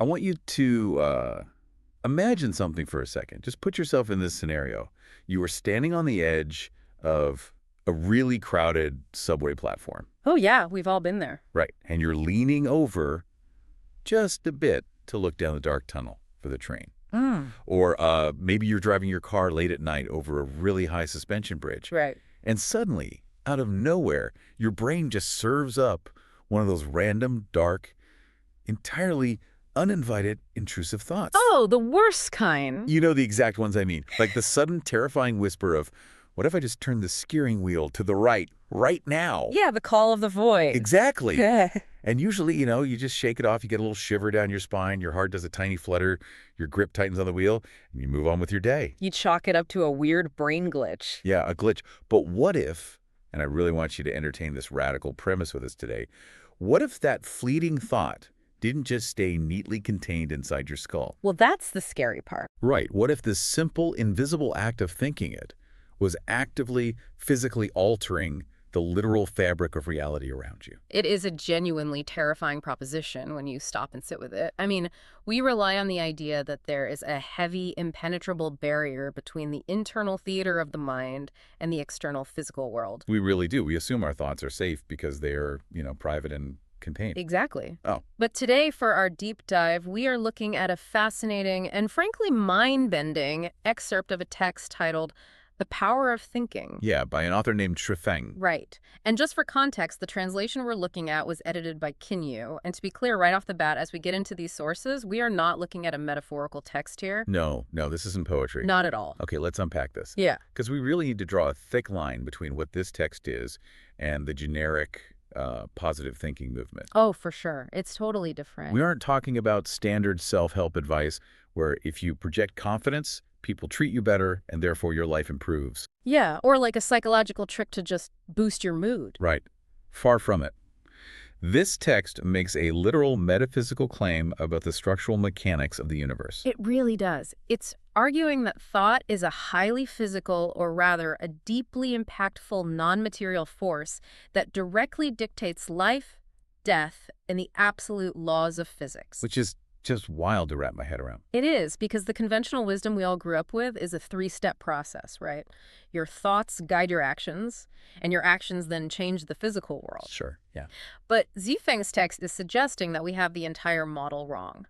I want you to imagine something for a second. Just put yourself in this scenario. You are standing on the edge of a really crowded subway platform. Oh, yeah, we've all been there. Right. And you're leaning over just a bit to look down the dark tunnel for the train. Mm. Or maybe you're driving your car late at night over a really high suspension bridge. Right. And suddenly, out of nowhere, your brain just serves up one of those random, dark, entirely uninvited, intrusive thoughts. Oh, the worst kind. You know the exact ones I mean. Like the sudden, terrifying whisper of, what if I just turned the steering wheel to the right now? Yeah, the call of the void. Exactly. And usually, you just shake it off. You get a little shiver down your spine. Your heart does a tiny flutter. Your grip tightens on the wheel, and you move on with your day. You chalk it up to a weird brain glitch. Yeah, a glitch. But what if, and I really want you to entertain this radical premise with us today, what if that fleeting thought didn't just stay neatly contained inside your skull? Well, that's the scary part. Right. What if this simple, invisible act of thinking it was actively, physically altering the literal fabric of reality around you? It is a genuinely terrifying proposition when you stop and sit with it. I mean, we rely on the idea that there is a heavy, impenetrable barrier between the internal theater of the mind and the external physical world. We really do. We assume our thoughts are safe because they're, private and contained. Exactly. Oh. But today, for our deep dive, we are looking at a fascinating and frankly mind-bending excerpt of a text titled The Power of Thinking. Yeah, by an author named Feng. Right. And just for context, the translation we're looking at was edited by Kinyu. And to be clear right off the bat, as we get into these sources, we are not looking at a metaphorical text here. No, this isn't poetry. Not at all. Okay, let's unpack this. Yeah. Because we really need to draw a thick line between what this text is and the generic positive thinking movement. Oh, for sure. It's totally different. We aren't talking about standard self-help advice where if you project confidence, people treat you better, and therefore your life improves. Yeah, or like a psychological trick to just boost your mood. Right. Far from it. This text makes a literal metaphysical claim about the structural mechanics of the universe. It really does. It's arguing that thought is a highly physical, or rather a deeply impactful non-material force that directly dictates life, death, and the absolute laws of physics. Which is just wild to wrap my head around. It is, because the conventional wisdom we all grew up with is a three-step process, right? Your thoughts guide your actions, and your actions then change the physical world. Sure, yeah. But Zifeng's text is suggesting that we have the entire model wrong.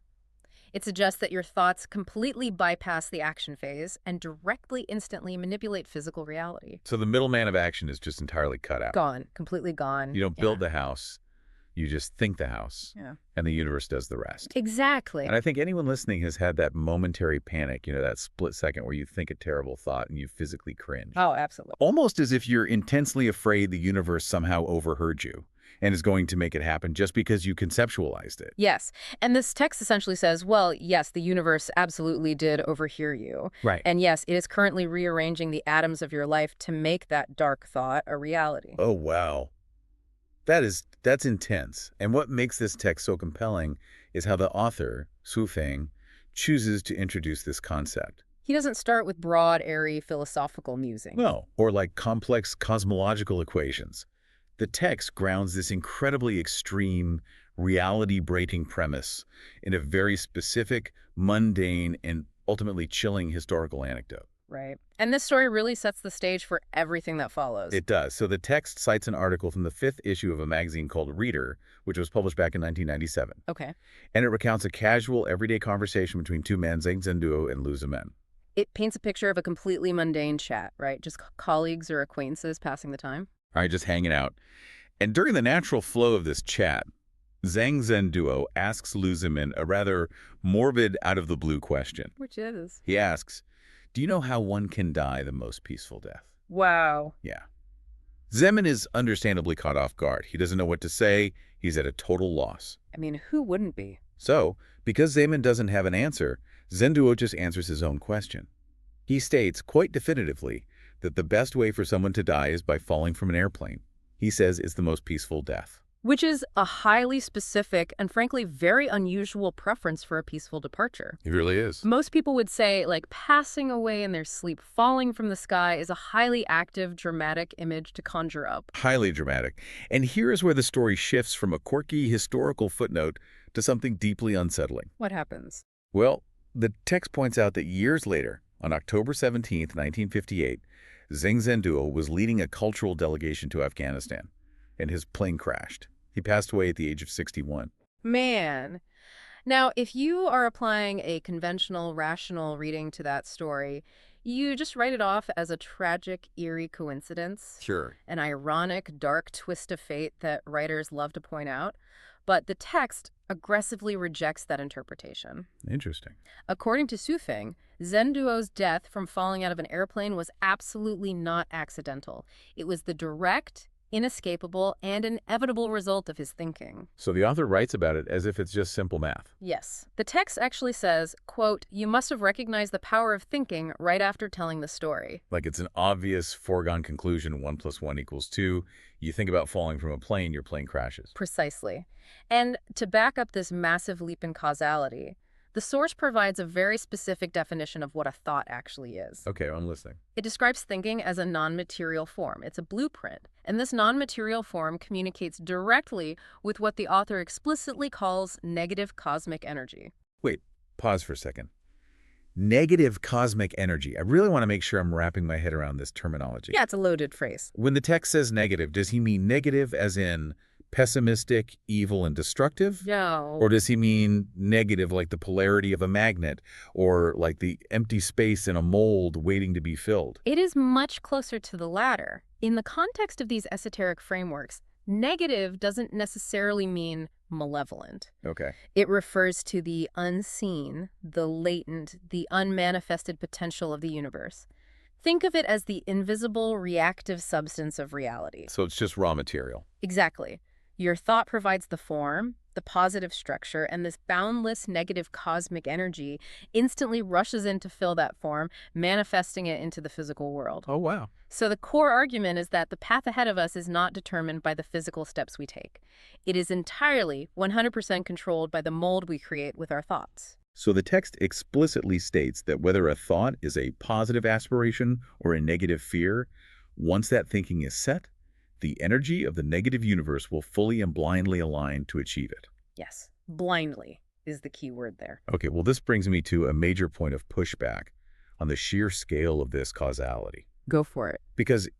It suggests that your thoughts completely bypass the action phase and directly, instantly manipulate physical reality. So the middleman of action is just entirely cut out. Gone. Completely gone. You don't build the house. You just think the house, and the universe does the rest. Exactly. And I think anyone listening has had that momentary panic, that split second where you think a terrible thought and you physically cringe. Oh, absolutely. Almost as if you're intensely afraid the universe somehow overheard you and is going to make it happen just because you conceptualized it. Yes. And this text essentially says, well, yes, the universe absolutely did overhear you. Right. And yes, it is currently rearranging the atoms of your life to make that dark thought a reality. Oh, wow. That's intense. And what makes this text so compelling is how the author, Feng, chooses to introduce this concept. He doesn't start with broad, airy, philosophical musing. No, or like complex cosmological equations. The text grounds this incredibly extreme, reality-breaking premise in a very specific, mundane, and ultimately chilling historical anecdote. Right. And this story really sets the stage for everything that follows. It does. So the text cites an article from the 5th issue of a magazine called Reader, which was published back in 1997. Okay. And it recounts a casual, everyday conversation between two men, Zhang Zhenduo and Lu Zimen. It paints a picture of a completely mundane chat, right? Just colleagues or acquaintances passing the time. All right, just hanging out. And during the natural flow of this chat, Zhang Zhenduo asks Lu Zimen a rather morbid, out-of-the-blue question. Which is? He asks, do you know how one can die the most peaceful death? Wow. Yeah. Zeman is understandably caught off guard. He doesn't know what to say. He's at a total loss. I mean, who wouldn't be? So, because Zeman doesn't have an answer, Zhenduo just answers his own question. He states quite definitively that the best way for someone to die is by falling from an airplane. He says it's the most peaceful death. which is a highly specific and frankly very unusual preference for a peaceful departure. It really is. Most people would say, like, passing away in their sleep, falling from the sky is a highly active, dramatic image to conjure up. Highly dramatic. And here is where the story shifts from a quirky historical footnote to something deeply unsettling. What happens? Well, the text points out that years later, on October 17, 1958, Zheng Zhenduo was leading a cultural delegation to Afghanistan, and his plane crashed. He passed away at the age of 61. Man. Now, if you are applying a conventional, rational reading to that story, you just write it off as a tragic, eerie coincidence, Sure. an ironic, dark twist of fate that writers love to point out. But the text aggressively rejects that interpretation. Interesting. According to Su Feng, Zhenduo's death from falling out of an airplane was absolutely not accidental. It was the direct, inescapable, and inevitable result of his thinking. So the author writes about it as if it's just simple math. Yes. The text actually says, quote, "You must have recognized the power of thinking right after telling the story." Like it's an obvious foregone conclusion, 1 + 1 = 2. You think about falling from a plane, your plane crashes. Precisely. And to back up this massive leap in causality, the source provides a very specific definition of what a thought actually is. Okay, I'm listening. It describes thinking as a non-material form. It's a blueprint. And this non-material form communicates directly with what the author explicitly calls negative cosmic energy. Wait, pause for a second. Negative cosmic energy. I really want to make sure I'm wrapping my head around this terminology. Yeah, it's a loaded phrase. When the text says negative, does he mean negative as in pessimistic, evil, and destructive? No. Or does he mean negative like the polarity of a magnet or like the empty space in a mold waiting to be filled? It is much closer to the latter. In the context of these esoteric frameworks, negative doesn't necessarily mean malevolent. Okay. It refers to the unseen, the latent, the unmanifested potential of the universe. Think of it as the invisible, reactive substance of reality. So it's just raw material. Exactly. Your thought provides the form, the positive structure, and this boundless negative cosmic energy instantly rushes in to fill that form, manifesting it into the physical world. Oh, wow. So the core argument is that the path ahead of us is not determined by the physical steps we take. It is entirely 100% controlled by the mold we create with our thoughts. So the text explicitly states that whether a thought is a positive aspiration or a negative fear, once that thinking is set, the energy of the negative universe will fully and blindly align to achieve it. Yes, blindly is the key word there. Okay, well, this brings me to a major point of pushback on the sheer scale of this causality. Go for it. Because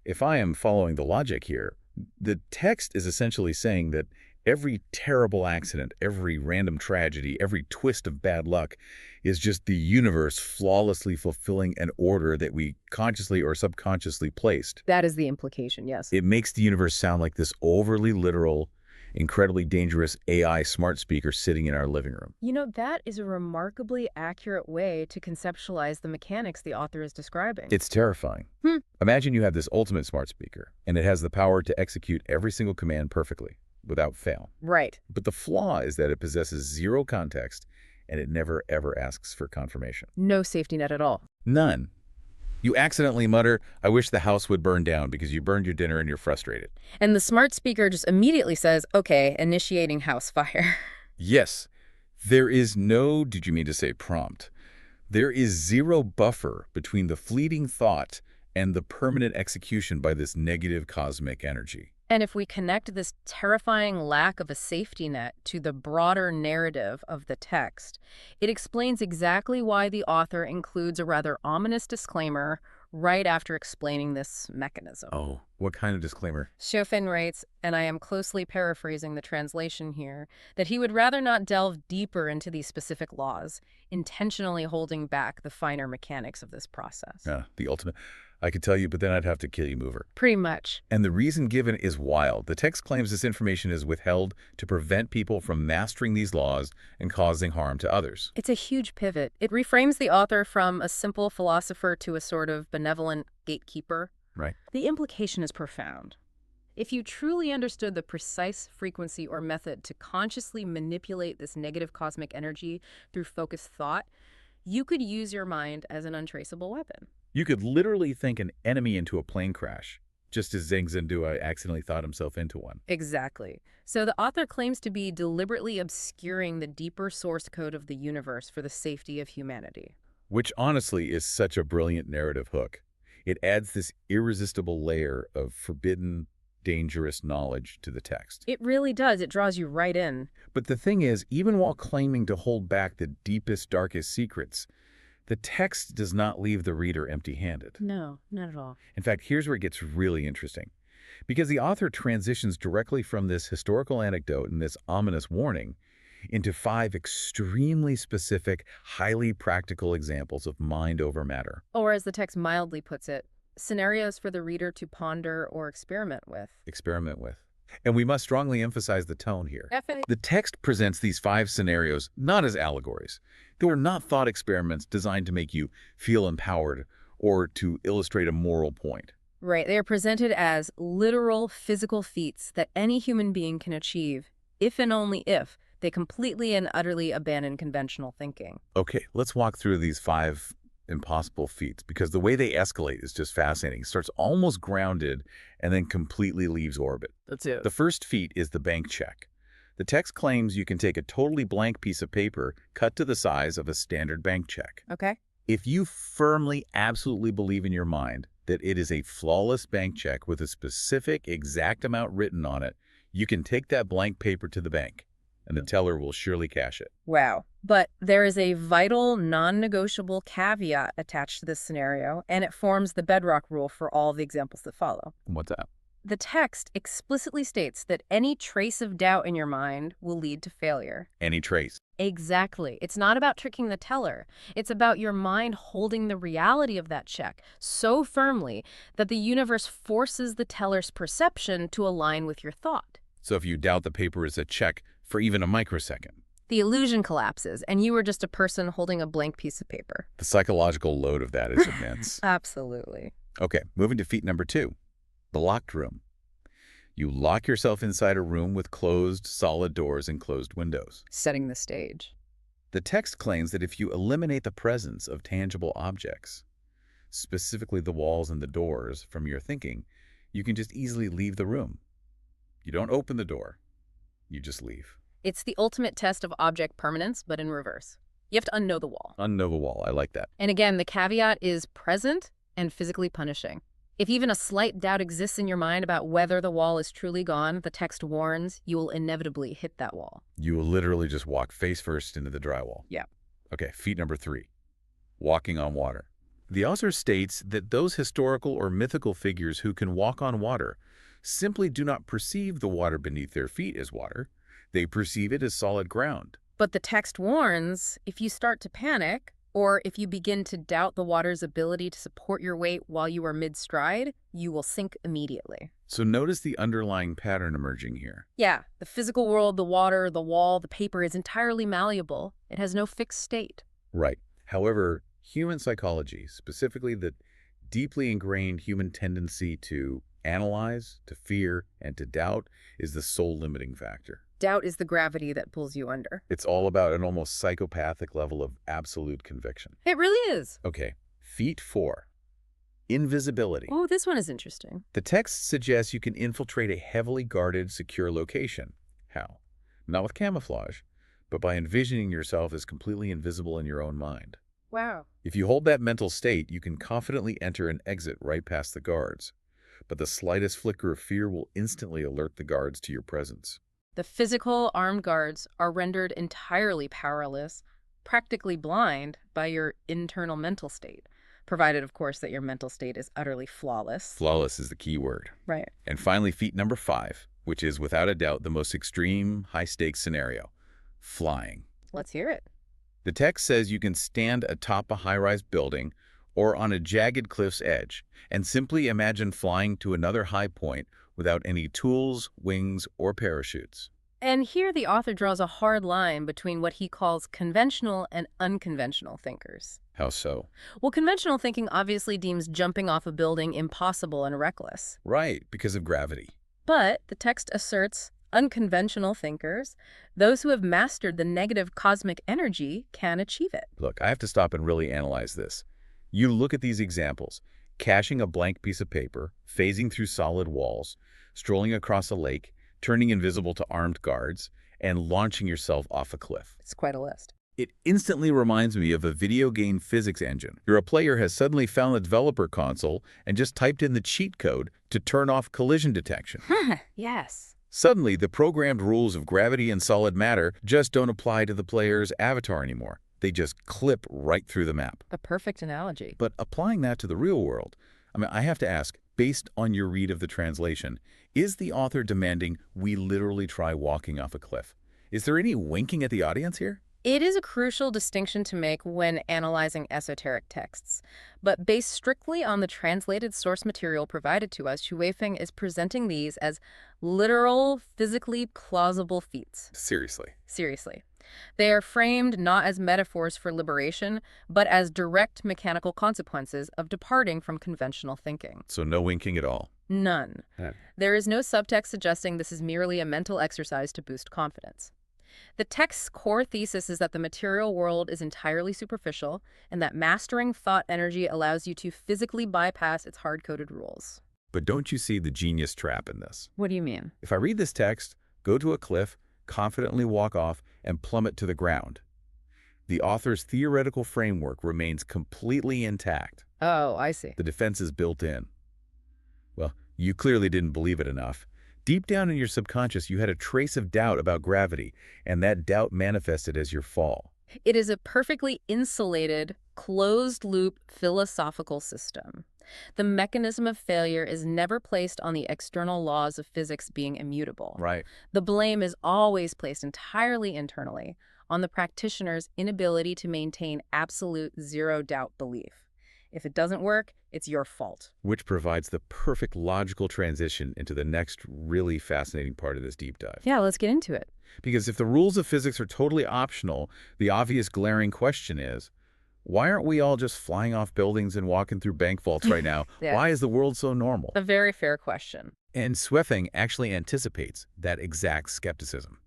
if I am following the logic here, the text is essentially saying that every terrible accident, every random tragedy, every twist of bad luck is just the universe flawlessly fulfilling an order that we consciously or subconsciously placed. That is the implication, yes. It makes the universe sound like this overly literal, incredibly dangerous AI smart speaker sitting in our living room. You know, that is a remarkably accurate way to conceptualize the mechanics the author is describing. It's terrifying. Imagine you have this ultimate smart speaker, and it has the power to execute every single command perfectly, without fail. Right. But the flaw is that it possesses zero context, and it never, ever asks for confirmation. No safety net at all. None. You accidentally mutter, "I wish the house would burn down," because you burned your dinner and you're frustrated. And the smart speaker just immediately says, okay, initiating house fire. Yes, there is no, did you mean to say prompt? There is zero buffer between the fleeting thought and the permanent execution by this negative cosmic energy. And if we connect this terrifying lack of a safety net to the broader narrative of the text, it explains exactly why the author includes a rather ominous disclaimer right after explaining this mechanism. Oh, what kind of disclaimer? Schoffen writes, and I am closely paraphrasing the translation here, that he would rather not delve deeper into these specific laws, intentionally holding back the finer mechanics of this process. The ultimate. I could tell you, but then I'd have to kill you mover. Pretty much. And the reason given is wild. The text claims this information is withheld to prevent people from mastering these laws and causing harm to others. It's a huge pivot. It reframes the author from a simple philosopher to a sort of benevolent gatekeeper. Right. The implication is profound. If you truly understood the precise frequency or method to consciously manipulate this negative cosmic energy through focused thought, you could use your mind as an untraceable weapon. You could literally think an enemy into a plane crash, just as Zhang Zhendua accidentally thought himself into one. Exactly. So the author claims to be deliberately obscuring the deeper source code of the universe for the safety of humanity. Which honestly is such a brilliant narrative hook. It adds this irresistible layer of forbidden, dangerous knowledge to the text. It really does. It draws you right in. But the thing is, even while claiming to hold back the deepest, darkest secrets, the text does not leave the reader empty-handed. No, not at all. In fact, here's where it gets really interesting. Because the author transitions directly from this historical anecdote and this ominous warning into 5 extremely specific, highly practical examples of mind over matter. Or as the text mildly puts it, scenarios for the reader to ponder or experiment with. And we must strongly emphasize the tone here. Definitely. The text presents these 5 scenarios not as allegories. They were not thought experiments designed to make you feel empowered or to illustrate a moral point. Right. They are presented as literal physical feats that any human being can achieve, if and only if they completely and utterly abandon conventional thinking. Okay, let's walk through these 5 impossible feats because the way they escalate is just fascinating. It starts almost grounded and then completely leaves orbit. That's it. The first feat is the bank check. The text claims you can take a totally blank piece of paper cut to the size of a standard bank check. Okay. If you firmly, absolutely believe in your mind that it is a flawless bank check with a specific exact amount written on it, you can take that blank paper to the bank and the teller will surely cash it. Wow. But there is a vital, non-negotiable caveat attached to this scenario, and it forms the bedrock rule for all the examples that follow. What's that? The text explicitly states that any trace of doubt in your mind will lead to failure. Any trace. Exactly. It's not about tricking the teller. It's about your mind holding the reality of that check so firmly that the universe forces the teller's perception to align with your thought. So if you doubt the paper is a check for even a microsecond, the illusion collapses, and you are just a person holding a blank piece of paper. the psychological load of that is immense. Absolutely. Okay, moving to feat number 2, the locked room. You lock yourself inside a room with closed, solid doors and closed windows. Setting the stage. The text claims that if you eliminate the presence of tangible objects, specifically the walls and the doors, from your thinking, you can just easily leave the room. You don't open the door, you just leave. It's the ultimate test of object permanence, but in reverse. You have to unknow the wall. Unknow the wall, I like that. And again, the caveat is present and physically punishing. If even a slight doubt exists in your mind about whether the wall is truly gone, the text warns you will inevitably hit that wall. You will literally just walk face first into the drywall. Yeah. Okay, feat number 3, walking on water. The author states that those historical or mythical figures who can walk on water simply do not perceive the water beneath their feet as water. They perceive it as solid ground. But the text warns, if you start to panic, or if you begin to doubt the water's ability to support your weight while you are mid-stride, you will sink immediately. So notice the underlying pattern emerging here. Yeah, the physical world, the water, the wall, the paper is entirely malleable. It has no fixed state. Right. However, human psychology, specifically the deeply ingrained human tendency to analyze, to fear, and to doubt, is the sole limiting factor. Doubt is the gravity that pulls you under. It's all about an almost psychopathic level of absolute conviction. It really is. Okay, feat 4, invisibility. Oh, this one is interesting. The text suggests you can infiltrate a heavily guarded, secure location. How? Not with camouflage, but by envisioning yourself as completely invisible in your own mind. Wow. If you hold that mental state, you can confidently enter and exit right past the guards. But the slightest flicker of fear will instantly alert the guards to your presence. The physical armed guards are rendered entirely powerless, practically blind, by your internal mental state, provided, of course, that your mental state is utterly flawless. Flawless is the key word. Right. And finally, feat number 5, which is without a doubt the most extreme, high-stakes scenario, flying. Let's hear it. The text says you can stand atop a high-rise building or on a jagged cliff's edge and simply imagine flying to another high point without any tools, wings, or parachutes. And here the author draws a hard line between what he calls conventional and unconventional thinkers. How so? Well, conventional thinking obviously deems jumping off a building impossible and reckless. Right, because of gravity. But the text asserts unconventional thinkers, those who have mastered the negative cosmic energy, can achieve it. Look, I have to stop and really analyze this. You look at these examples. caching a blank piece of paper, phasing through solid walls, strolling across a lake, turning invisible to armed guards, and launching yourself off a cliff. It's quite a list. It instantly reminds me of a video game physics engine, where a player has suddenly found the developer console and just typed in the cheat code to turn off collision detection. Yes. Suddenly, the programmed rules of gravity and solid matter just don't apply to the player's avatar anymore. They just clip right through the map. A perfect analogy. But applying that to the real world, I have to ask, based on your read of the translation, is the author demanding we literally try walking off a cliff? Is there any winking at the audience here? It is a crucial distinction to make when analyzing esoteric texts, but based strictly on the translated source material provided to us, Xu Weifeng is presenting these as literal, physically plausible feats. Seriously. Seriously. They are framed not as metaphors for liberation, but as direct mechanical consequences of departing from conventional thinking. So no winking at all? None. Yeah. There is no subtext suggesting this is merely a mental exercise to boost confidence. The text's core thesis is that the material world is entirely superficial and that mastering thought energy allows you to physically bypass its hard-coded rules. But don't you see the genius trap in this? What do you mean? If I read this text, go to a cliff, confidently walk off, and plummet to the ground, the author's theoretical framework remains completely intact. Oh, I see. The defense is built in. Well, you clearly didn't believe it enough. Deep down in your subconscious, you had a trace of doubt about gravity, and that doubt manifested as your fall. It is a perfectly insulated, closed-loop philosophical system. The mechanism of failure is never placed on the external laws of physics being immutable. Right. The blame is always placed entirely internally on the practitioner's inability to maintain absolute zero-doubt belief. If it doesn't work, it's your fault. Which provides the perfect logical transition into the next really fascinating part of this deep dive. Yeah, let's get into it. Because if the rules of physics are totally optional, the obvious glaring question is, why aren't we all just flying off buildings and walking through bank vaults right now? Yeah. Why is the world so normal? A very fair question. And Sweffing actually anticipates that exact skepticism.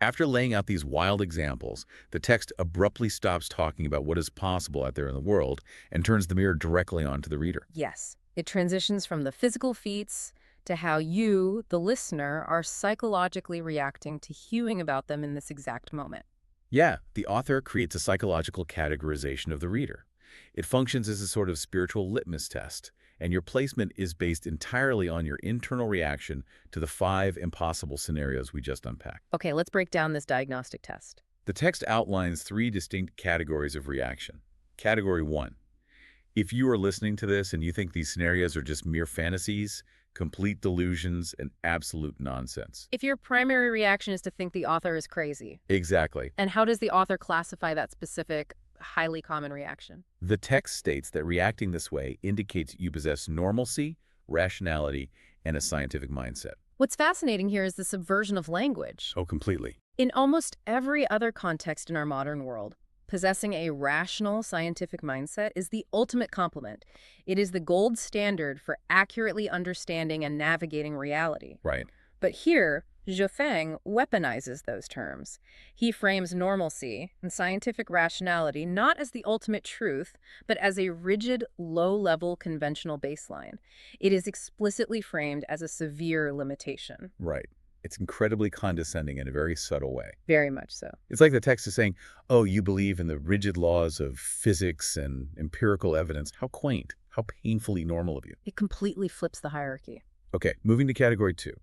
After laying out these wild examples, the text abruptly stops talking about what is possible out there in the world and turns the mirror directly onto the reader. Yes, it transitions from the physical feats to how you, the listener, are psychologically reacting to hearing about them in this exact moment. Yeah, the author creates a psychological categorization of the reader. It functions as a sort of spiritual litmus test, and your placement is based entirely on your internal reaction to the 5 impossible scenarios we just unpacked. Okay, let's break down this diagnostic test. The text outlines 3 distinct categories of reaction. Category 1. If you are listening to this and you think these scenarios are just mere fantasies, complete delusions, and absolute nonsense. If your primary reaction is to think the author is crazy. Exactly. And how does the author classify that specific, highly common reaction? The text states that reacting this way indicates you possess normalcy, rationality, and a scientific mindset. What's fascinating here is the subversion of language. Oh, completely. In almost every other context in our modern world, possessing a rational scientific mindset is the ultimate compliment. It is the gold standard for accurately understanding and navigating reality. Right. But here, Zhou weaponizes those terms. He frames normalcy and scientific rationality not as the ultimate truth, but as a rigid, low-level conventional baseline. It is explicitly framed as a severe limitation. Right. It's incredibly condescending in a very subtle way. Very much so. It's like the text is saying, oh, you believe in the rigid laws of physics and empirical evidence. How quaint. How painfully normal of you. It completely flips the hierarchy. Okay, moving to category 2.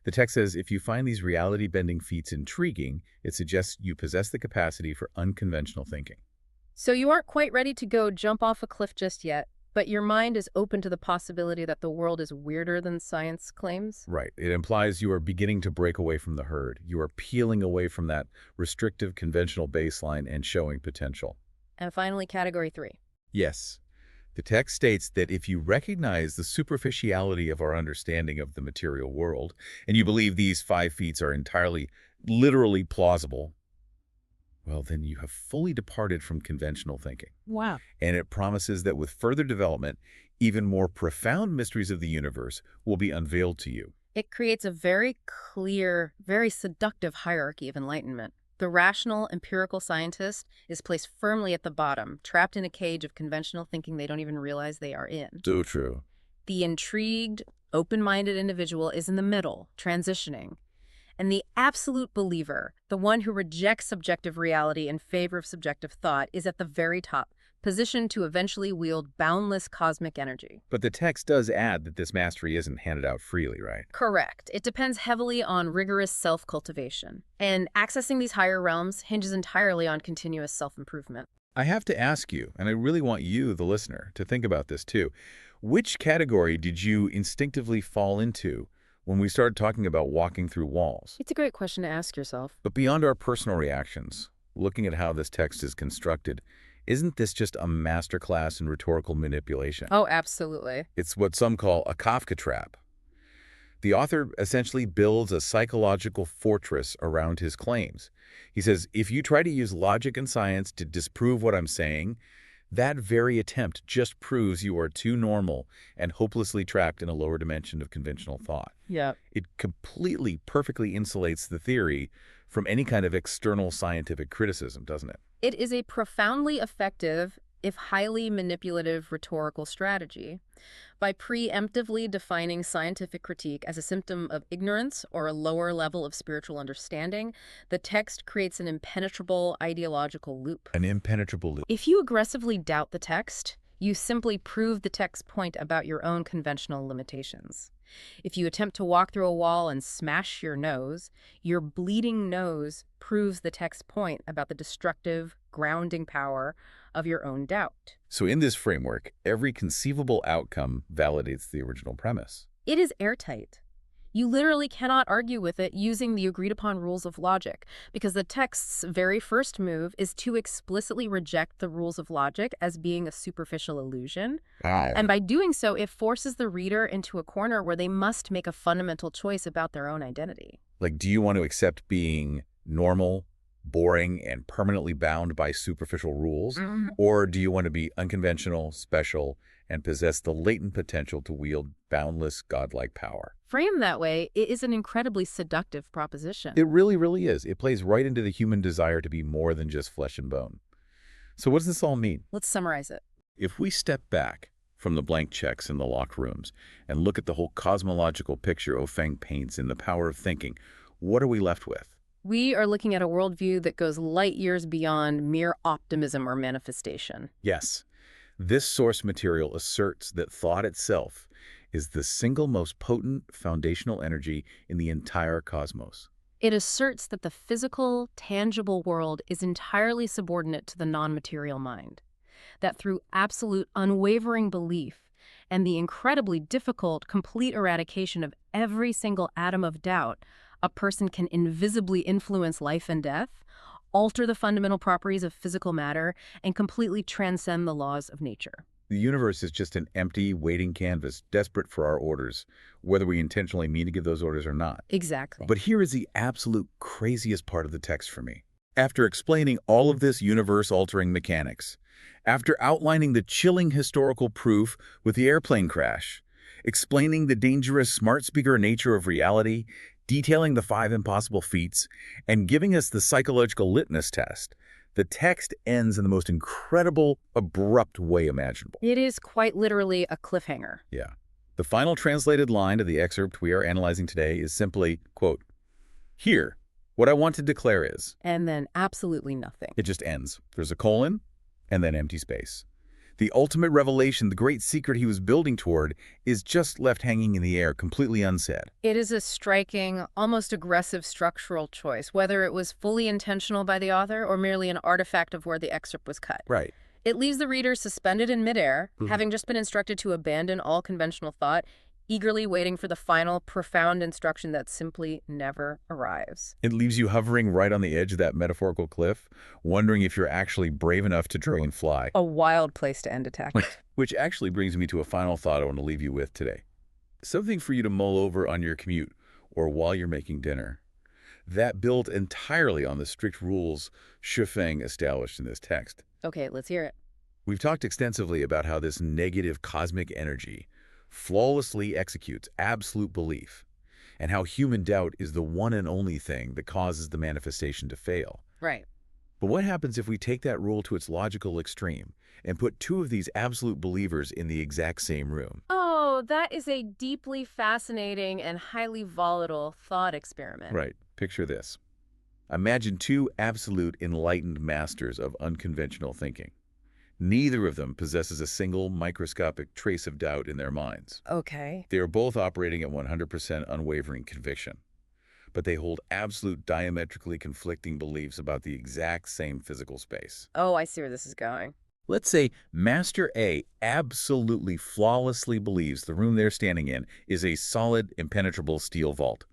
The text says, if you find these reality-bending feats intriguing, it suggests you possess the capacity for unconventional thinking. So you aren't quite ready to go jump off a cliff just yet, but your mind is open to the possibility that the world is weirder than science claims? Right. It implies you are beginning to break away from the herd. You are peeling away from that restrictive conventional baseline and showing potential. And finally, category 3. Yes. The text states that if you recognize the superficiality of our understanding of the material world, and you believe these 5 feats are entirely, literally plausible, well, then you have fully departed from conventional thinking. Wow. And it promises that with further development, even more profound mysteries of the universe will be unveiled to you. It creates a very clear, very seductive hierarchy of enlightenment. The rational, empirical scientist is placed firmly at the bottom, trapped in a cage of conventional thinking they don't even realize they are in. So true. The intrigued, open-minded individual is in the middle, transitioning. And the absolute believer, the one who rejects subjective reality in favor of subjective thought, is at the very top, positioned to eventually wield boundless cosmic energy. But the text does add that this mastery isn't handed out freely, right? Correct. It depends heavily on rigorous self-cultivation. And accessing these higher realms hinges entirely on continuous self-improvement. I have to ask you, and I really want you, the listener, to think about this too. Which category did you instinctively fall into when we started talking about walking through walls? It's a great question to ask yourself. But beyond our personal reactions, looking at how this text is constructed, isn't this just a masterclass in rhetorical manipulation? Oh, absolutely. It's what some call a Kafka trap. The author essentially builds a psychological fortress around his claims. He says, if you try to use logic and science to disprove what I'm saying, that very attempt just proves you are too normal and hopelessly trapped in a lower dimension of conventional thought. Yeah. It completely, perfectly insulates the theory from any kind of external scientific criticism, doesn't it? It is a profoundly effective, if highly manipulative, rhetorical strategy. By preemptively defining scientific critique as a symptom of ignorance or a lower level of spiritual understanding, the text creates an impenetrable ideological loop. An impenetrable loop. If you aggressively doubt the text, you simply prove the text's point about your own conventional limitations. If you attempt to walk through a wall and smash your bleeding nose proves the text's point about the destructive, grounding power of your own doubt. So in this framework, every conceivable outcome validates the original premise. It is airtight. You literally cannot argue with it using the agreed-upon rules of logic, because the text's very first move is to explicitly reject the rules of logic as being a superficial illusion. And by doing so, it forces the reader into a corner where they must make a fundamental choice about their own identity. Like, do you want to accept being normal, boring, and permanently bound by superficial rules? Or do you want to be unconventional, special, and possess the latent potential to wield boundless, godlike power? Framed that way, it is an incredibly seductive proposition. It really, really is. It plays right into the human desire to be more than just flesh and bone. So what does this all mean? Let's summarize it. If we step back from the blank checks in the locked rooms and look at the whole cosmological picture Ofeng paints in The Power of Thinking, what are we left with? We are looking at a worldview that goes light years beyond mere optimism or manifestation. Yes, this source material asserts that thought itself is the single most potent foundational energy in the entire cosmos. It asserts that the physical, tangible world is entirely subordinate to the non-material mind, that through absolute, unwavering belief and the incredibly difficult, complete eradication of every single atom of doubt, a person can invisibly influence life and death, alter the fundamental properties of physical matter, and completely transcend the laws of nature. The universe is just an empty, waiting canvas, desperate for our orders, whether we intentionally mean to give those orders or not. Exactly. But here is the absolute craziest part of the text for me. After explaining all of this universe-altering mechanics, after outlining the chilling historical proof with the airplane crash, explaining the dangerous smart speaker nature of reality, detailing the 5 impossible feats, and giving us the psychological litmus test, the text ends in the most incredible, abrupt way imaginable. It is quite literally a cliffhanger. Yeah. The final translated line of the excerpt we are analyzing today is simply, quote, "Here, what I want to declare is..." And then absolutely nothing. It just ends. There's a colon and then empty space. The ultimate revelation, the great secret he was building toward, is just left hanging in the air, completely unsaid. It is a striking, almost aggressive structural choice, whether it was fully intentional by the author or merely an artifact of where the excerpt was cut. Right. It leaves the reader suspended in midair, having just been instructed to abandon all conventional thought, eagerly waiting for the final, profound instruction that simply never arrives. It leaves you hovering right on the edge of that metaphorical cliff, wondering if you're actually brave enough to try and fly. A wild place to end a text. Which actually brings me to a final thought I want to leave you with today. Something for you to mull over on your commute or while you're making dinner. That built entirely on the strict rules Shufeng established in this text. Okay, let's hear it. We've talked extensively about how this negative cosmic energy flawlessly executes absolute belief, and how human doubt is the one and only thing that causes the manifestation to fail. Right. But what happens if we take that rule to its logical extreme and put two of these absolute believers in the exact same room? Oh, that is a deeply fascinating and highly volatile thought experiment. Right. Picture this. Imagine two absolute enlightened masters of unconventional thinking. Neither of them possesses a single microscopic trace of doubt in their minds. Okay. They are both operating at 100% unwavering conviction, but they hold absolute diametrically conflicting beliefs about the exact same physical space. Oh, I see where this is going. Let's say Master A absolutely flawlessly believes the room they're standing in is a solid, impenetrable steel vault.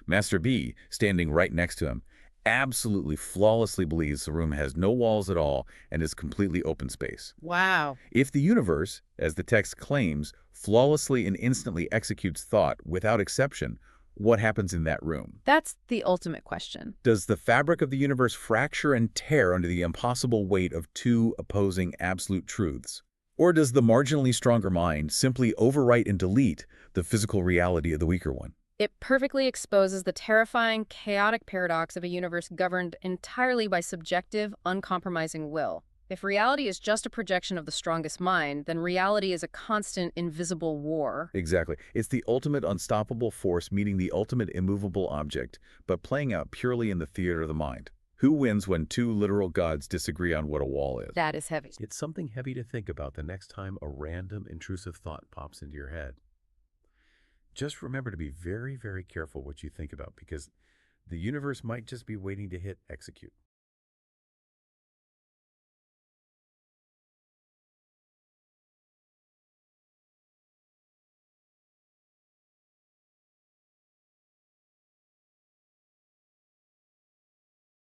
Master B, standing right next to him, absolutely flawlessly believes the room has no walls at all and is completely open space. Wow. If the universe, as the text claims, flawlessly and instantly executes thought without exception, what happens in that room? That's the ultimate question. Does the fabric of the universe fracture and tear under the impossible weight of two opposing absolute truths? Or does the marginally stronger mind simply overwrite and delete the physical reality of the weaker one? It perfectly exposes the terrifying, chaotic paradox of a universe governed entirely by subjective, uncompromising will. If reality is just a projection of the strongest mind, then reality is a constant, invisible war. Exactly. It's the ultimate unstoppable force meeting the ultimate immovable object, but playing out purely in the theater of the mind. Who wins when two literal gods disagree on what a wall is? That is heavy. It's something heavy to think about the next time a random, intrusive thought pops into your head. Just remember to be very, very careful what you think about because the universe might just be waiting to hit execute.